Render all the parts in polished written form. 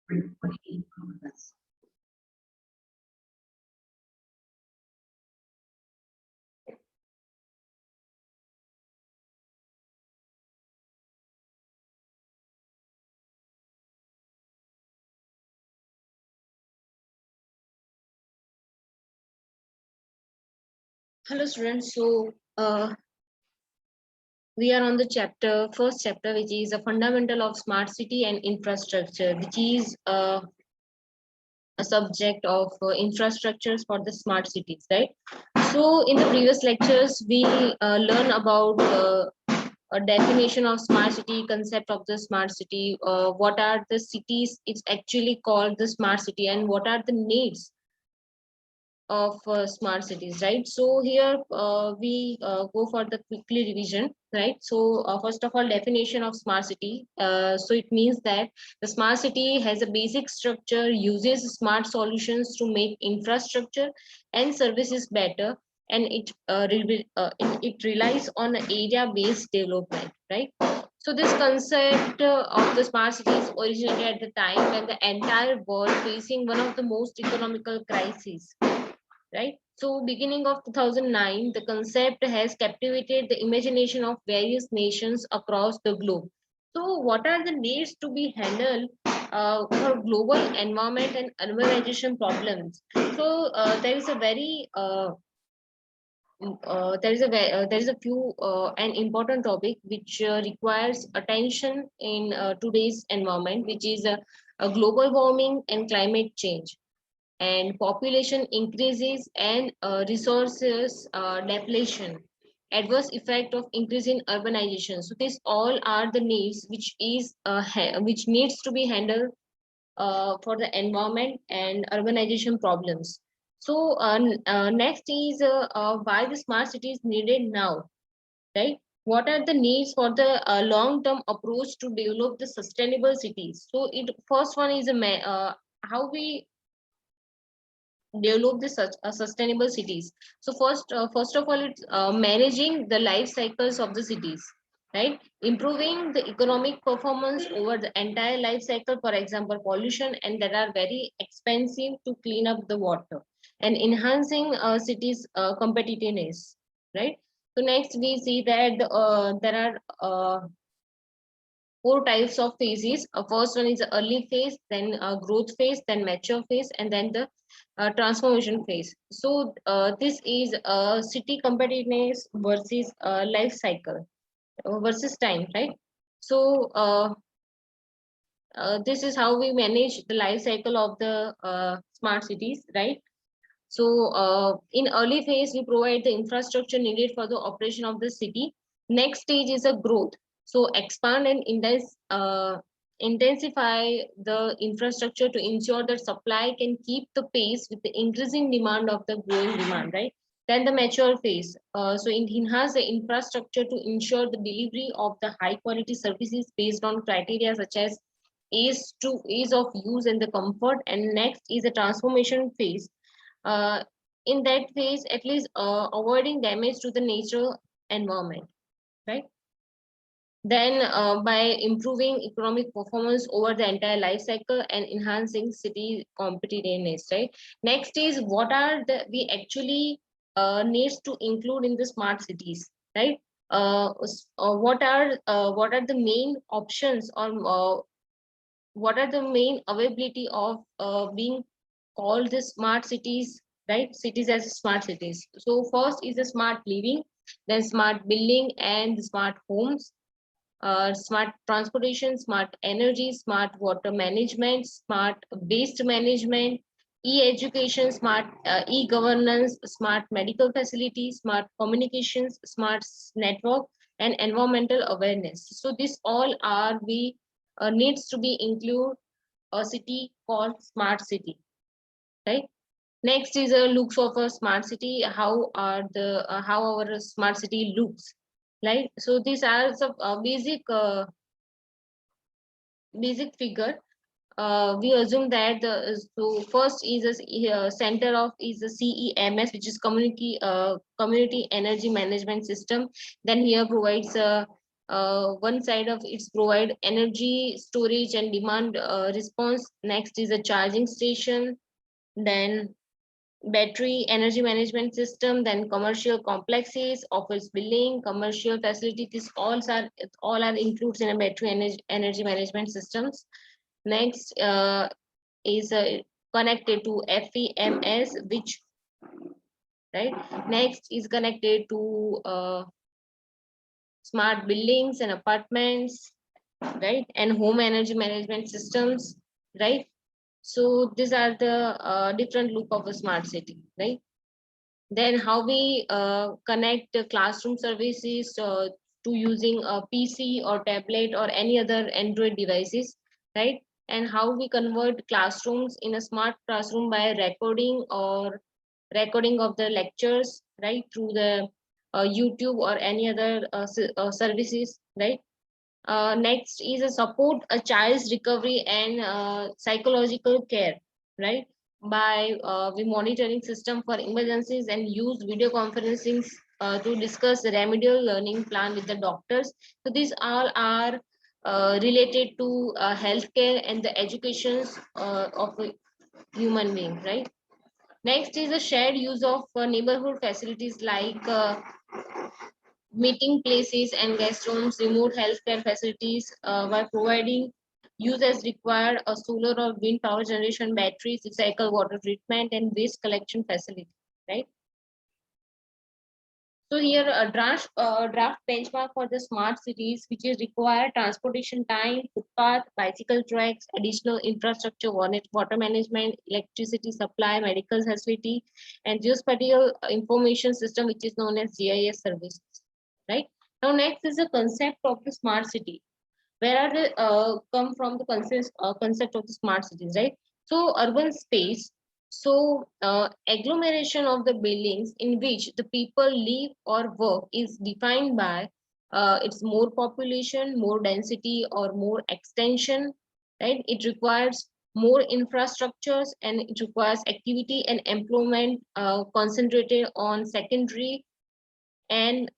Hello students, we are on the first chapter, which is a fundamental of smart city and infrastructure, which is a subject of infrastructures for the smart cities, right? So in the previous lectures, we learn about a definition of smart city, concept of the smart city, what are the cities it's actually called the smart city, and what are the needs of smart cities, right? So here we go for the quickly revision, right? So first of all, definition of smart city. So it means that the smart city has a basic structure, uses smart solutions to make infrastructure and services better, and it relies on area based development, right? So this concept of the smart cities originated at the time when the entire world facing one of the most economical crises, right? So beginning of 2009, the concept has captivated the imagination of various nations across the globe. So what are the needs to be handled for global environment and urbanization problems? So there is a very there is a few an important topic which requires attention in today's environment, which is a global warming and climate change, and population increases and resources depletion, adverse effect of increasing urbanization. So these all are the needs which is which needs to be handled for the environment and urbanization problems. So next is why the smart city is needed now, right? What are the needs for the long term approach to develop the sustainable cities? So it first one is how we develop the sustainable cities. So first of all, it's managing the life cycles of the cities, right? Improving the economic performance over the entire life cycle, for example pollution and that are very expensive to clean up the water, and enhancing cities competitiveness, right? So next we see that there are four types of phases. First one is the early phase, then growth phase, then mature phase, and then the transformation phase. So this is city competitiveness versus life cycle versus time, right? So this is how we manage the life cycle of the smart cities, right? So in early phase, we provide the infrastructure needed for the operation of the city. Next stage is a growth. So expand and intensify the infrastructure to ensure that supply can keep the pace with the increasing demand of the growing demand, right? Then the mature phase. So it enhance the infrastructure to ensure the delivery of the high quality services based on criteria such as ease of use and the comfort. And next is the transformation phase. uh, in that phase, at least avoiding damage to the natural environment, right? Then by improving economic performance over the entire life cycle and enhancing city competitiveness, right? Next is what are the we actually needs to include in the smart cities, right? What are the main options, or what are the main availability of being called the smart cities, right? Cities as smart cities. So first is the smart living, then smart building and smart homes, smart transportation, smart energy, smart water management, smart waste management, e-education, smart e-governance, smart medical facilities, smart communications, smart network, and environmental awareness. So this all are we needs to be include a city called smart city, right? Next is a looks of a smart city. How are the how our smart city looks, right? So these are some basic figure. We assume that so first is a center of is the CEMS, which is community energy management system. Then here provides one side of it's provide energy storage and demand response. Next is a charging station, then battery energy management system, then commercial complexes, office building, commercial facilities. This all are includes in a battery energy management systems. Next is connected to FEMS, which right. Next is connected to smart buildings and apartments, right, and home energy management systems, right. So these are the different look of a smart city, right. Then how we connect the classroom services to using a PC or tablet or any other Android devices, right? And how we convert classrooms in a smart classroom by recording of the lectures, right, through the YouTube or any other services, right? Next is a support a child's recovery and psychological care, right? By we monitoring system for emergencies and use video conferencing to discuss the remedial learning plan with the doctors. So these all are related to healthcare and the educations of a human being, right? Next is a shared use of neighborhood facilities like meeting places and guest rooms, remote healthcare facilities by providing use as required a solar or wind power generation, batteries, recycle water treatment, and waste collection facility. Right. So here a draft benchmark for the smart cities, which is require transportation time, footpath, bicycle tracks, additional infrastructure, water management, electricity supply, medical facility, and geospatial information system, which is known as GIS services. Right. Now next is the concept of the smart city. Where are the come from the concept of the smart cities, right? So urban space, so agglomeration of the buildings in which the people live or work is defined by its more population, more density, or more extension, right? It requires more infrastructures and it requires activity and employment concentrated on secondary and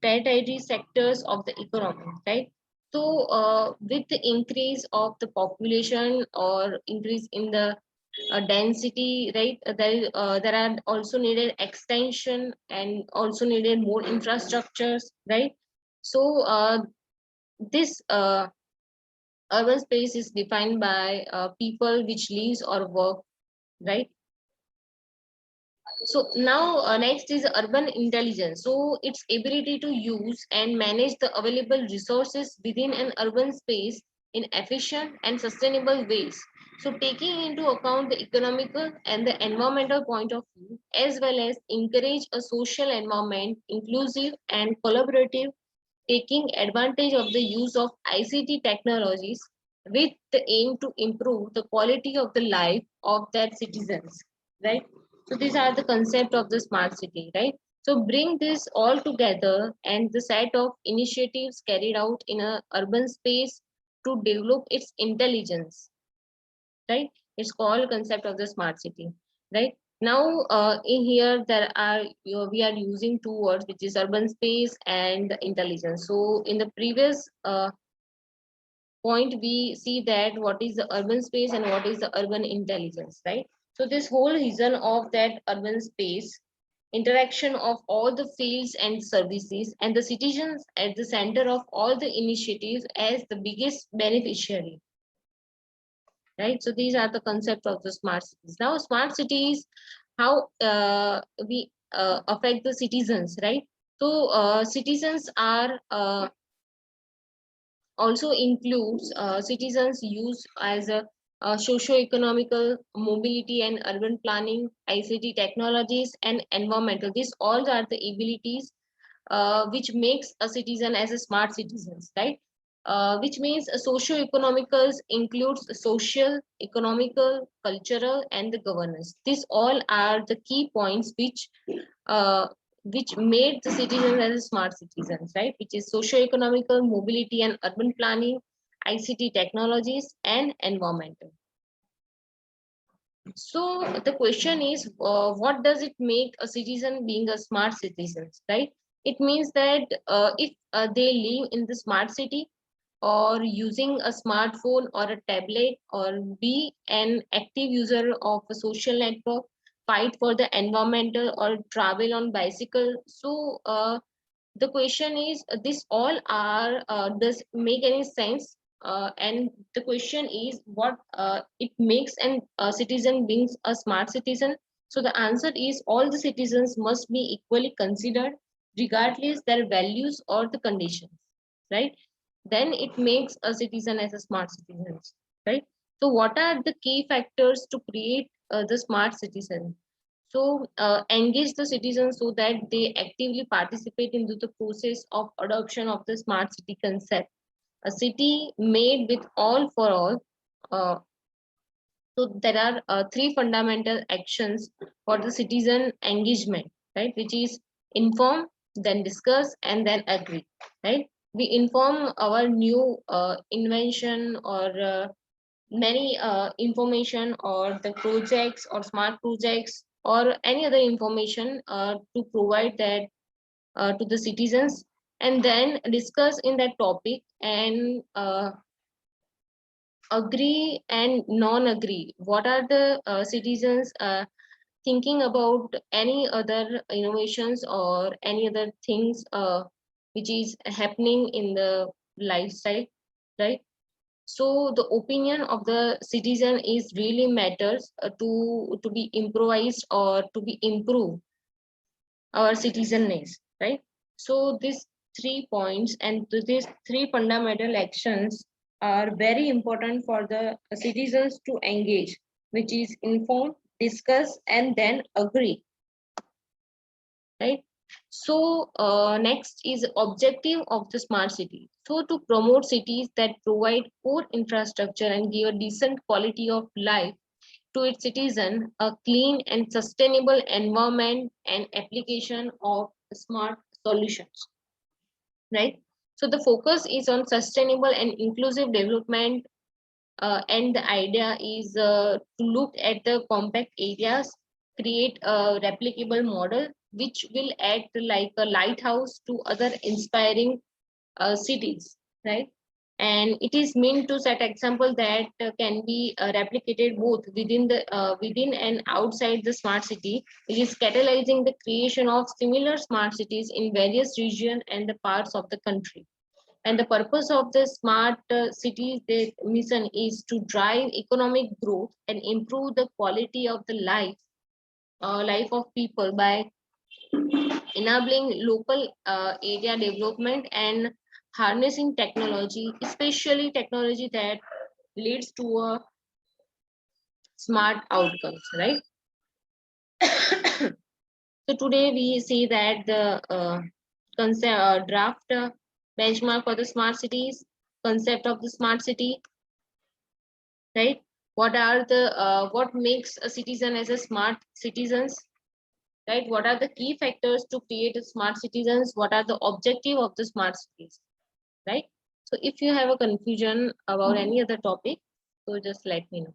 tertiary sectors of the economy, right? So, with the increase of the population or increase in the density, right, there are also needed extension and also needed more infrastructures, right? So, this urban space is defined by people which lives or work, right? So now next is urban intelligence. So its ability to use and manage the available resources within an urban space in efficient and sustainable ways. So taking into account the economical and the environmental point of view, as well as encourage a social environment, inclusive and collaborative, taking advantage of the use of ICT technologies with the aim to improve the quality of the life of their citizens, right? So these are the concept of the smart city, right? So bring this all together and the set of initiatives carried out in a urban space to develop its intelligence, right? It's called concept of the smart city, right? Now in here there are we are using two words, which is urban space and intelligence. So in the previous point we see that what is the urban space and what is the urban intelligence, right? So this whole reason of that urban space, interaction of all the fields and services and the citizens at the center of all the initiatives as the biggest beneficiary, right? So these are the concept of the smart cities. Now smart cities, how we affect the citizens, right? So citizens are also includes citizens use as a socio-economical mobility and urban planning, ICT technologies and environmental. These all are the abilities which makes a citizen as a smart citizens, right? Which means socio-economical includes social, economical, cultural, and the governance. These all are the key points uh, which made the citizens as smart citizens, right? Which is socio-economical, mobility and urban planning, ICT technologies, and environmental. So the question is, what does it make a citizen being a smart citizen, right? It means that if they live in the smart city, or using a smartphone or a tablet, or be an active user of a social network, fight for the environmental, or travel on bicycle. So the question is, this all are does make any sense? And the question is, what it makes an citizen being a smart citizen? So the answer is, all the citizens must be equally considered, regardless their values or the conditions, right? Then it makes a citizen as a smart citizen, right? So what are the key factors to create the smart citizen? So engage the citizens so that they actively participate into the process of adoption of the smart city concept. A city made with all for all. uh, so there are three fundamental actions for the citizen engagement, right? Which is inform, then discuss, and then agree, right? We inform our new invention, or many information, or the projects or smart projects, or any other information to provide that to the citizens, and then discuss in that topic, and agree and non-agree. What are the citizens thinking about any other innovations or any other things which is happening in the lifestyle, right? So the opinion of the citizen is really matters to be improvised or to be improved our citizenness, right? So these 3 points and these three fundamental actions are very important for the citizens to engage, which is inform, discuss, and then agree, right? So next is objective of the smart city. So to promote cities that provide core infrastructure and give a decent quality of life to its citizen, a clean and sustainable environment, and application of smart solutions, right? So the focus is on sustainable and inclusive development, and the idea is to look at the compact areas, create a replicable model which will act like a lighthouse to other inspiring cities, right? And it is meant to set example that can be replicated both within and outside the smart city. It is catalyzing the creation of similar smart cities in various regions and the parts of the country. And the purpose of the smart cities mission is to drive economic growth and improve the quality of the life of people by enabling local area development and harnessing technology, especially technology that leads to a smart outcomes, right? So today we see that the concept draft benchmark for the smart cities, concept of the smart city, right? What are the what makes a citizen as a smart citizens, right? What are the key factors to create a smart citizens? What are the objective of the smart cities, right? So if you have a confusion about any other topic, so just let me know.